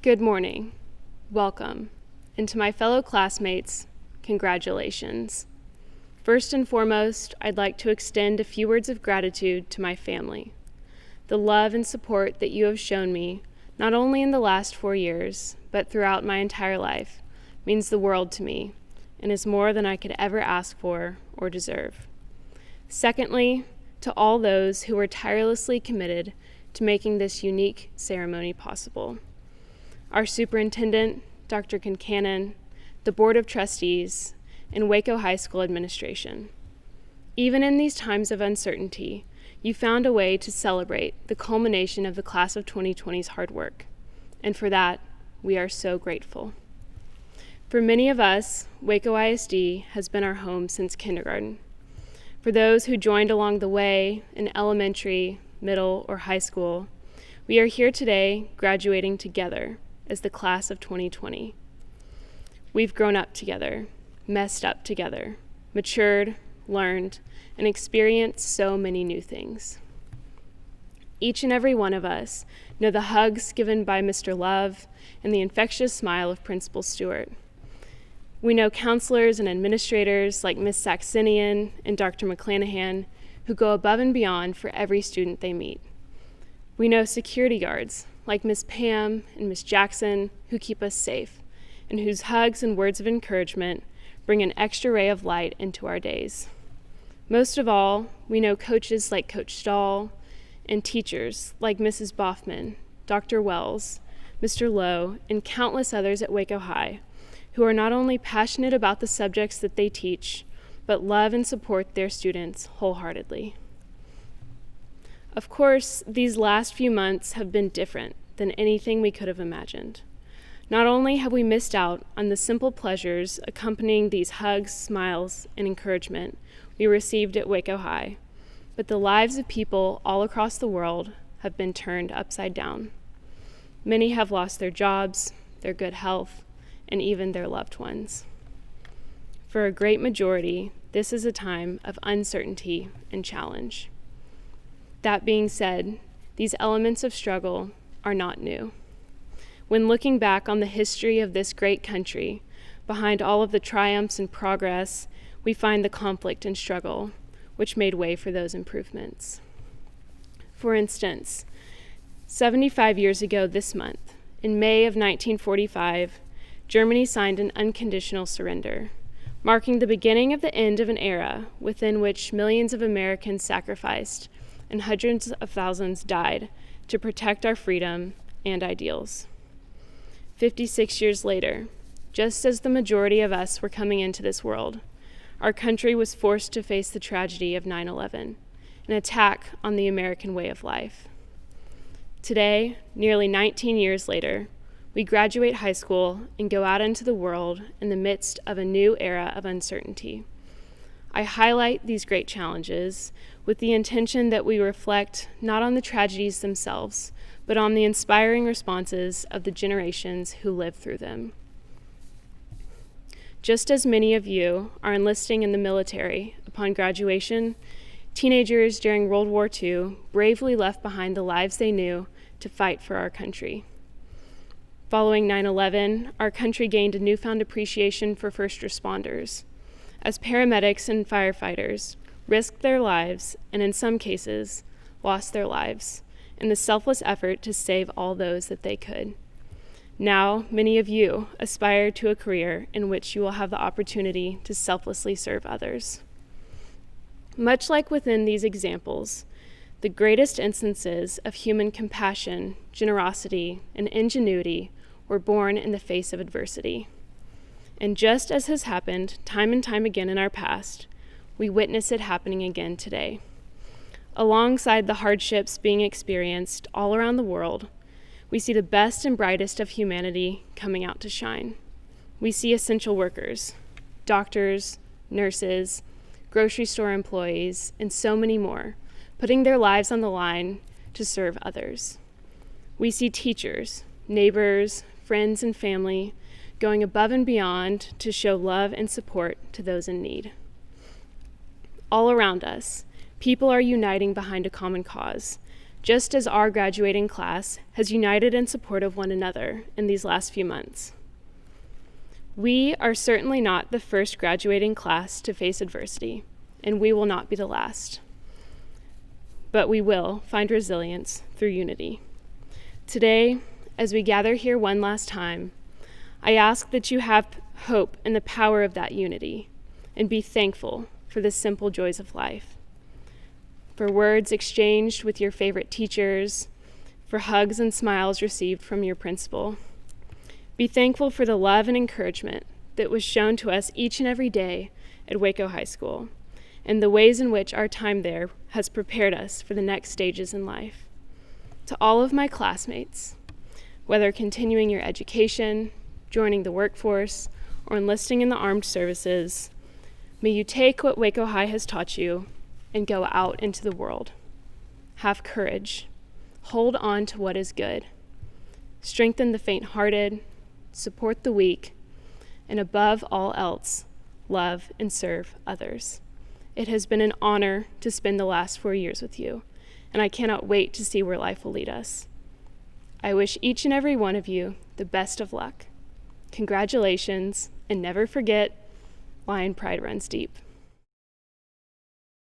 Good morning, welcome, and to my fellow classmates, congratulations. First and foremost, I'd like to extend a few words of gratitude to my family. The love and support that you have shown me, not only in the last 4 years, but throughout my entire life, means the world to me, and is more than I could ever ask for or deserve. Secondly, to all those who were tirelessly committed to making this unique ceremony possible. Our superintendent, Dr. Concannon, the Board of Trustees, and Waco High School administration. Even in these times of uncertainty, you found a way to celebrate the culmination of the class of 2020's hard work, and for that, we are so grateful. For many of us, Waco ISD has been our home since kindergarten. For those who joined along the way in elementary, middle, or high school, we are here today graduating together as the class of 2020. We've grown up together, messed up together, matured, learned, and experienced so many new things. Each and every one of us know the hugs given by Mr. Love and the infectious smile of Principal Stewart. We know counselors and administrators like Ms. Saxenian and Dr. McClanahan who go above and beyond for every student they meet. We know security guards like Ms. Pam and Ms. Jackson who keep us safe and whose hugs and words of encouragement bring an extra ray of light into our days. Most of all, we know coaches like Coach Stahl and teachers like Mrs. Boffman, Dr. Wells, Mr. Lowe, and countless others at Waco High who are not only passionate about the subjects that they teach, but love and support their students wholeheartedly. Of course, these last few months have been different than anything we could have imagined. Not only have we missed out on the simple pleasures accompanying these hugs, smiles, and encouragement we received at Waco High, but the lives of people all across the world have been turned upside down. Many have lost their jobs, their good health, and even their loved ones. For a great majority, this is a time of uncertainty and challenge. That being said, these elements of struggle are not new. When looking back on the history of this great country, behind all of the triumphs and progress, we find the conflict and struggle, which made way for those improvements. For instance, 75 years ago this month, in May of 1945, Germany signed an unconditional surrender, marking the beginning of the end of an era within which millions of Americans sacrificed and hundreds of thousands died to protect our freedom and ideals. 56 years later, just as the majority of us were coming into this world, our country was forced to face the tragedy of 9/11, an attack on the American way of life. Today, nearly 19 years later, we graduate high school and go out into the world in the midst of a new era of uncertainty. I highlight these great challenges with the intention that we reflect not on the tragedies themselves, but on the inspiring responses of the generations who lived through them. Just as many of you are enlisting in the military upon graduation, teenagers during World War II bravely left behind the lives they knew to fight for our country. Following 9/11, our country gained a newfound appreciation for first responders, as paramedics and firefighters risked their lives, and in some cases, lost their lives, in the selfless effort to save all those that they could. Now, many of you aspire to a career in which you will have the opportunity to selflessly serve others. Much like within these examples, the greatest instances of human compassion, generosity, and ingenuity were born in the face of adversity. And just as has happened time and time again in our past, we witness it happening again today. Alongside the hardships being experienced all around the world, we see the best and brightest of humanity coming out to shine. We see essential workers, doctors, nurses, grocery store employees, and so many more, putting their lives on the line to serve others. We see teachers, neighbors, friends, and family going above and beyond to show love and support to those in need. All around us, people are uniting behind a common cause, just as our graduating class has united in support of one another in these last few months. We are certainly not the first graduating class to face adversity, and we will not be the last. But we will find resilience through unity. Today, as we gather here one last time, I ask that you have hope in the power of that unity and be thankful for the simple joys of life, for words exchanged with your favorite teachers, for hugs and smiles received from your principal. Be thankful for the love and encouragement that was shown to us each and every day at Waco High School, and the ways in which our time there has prepared us for the next stages in life. To all of my classmates, whether continuing your education, joining the workforce, or enlisting in the armed services, may you take what Waco High has taught you and go out into the world. Have courage. Hold on to what is good. Strengthen the faint-hearted, support the weak, and above all else, love and serve others. It has been an honor to spend the last 4 years with you, and I cannot wait to see where life will lead us. I wish each and every one of you the best of luck. Congratulations, and never forget, Lion Pride runs deep.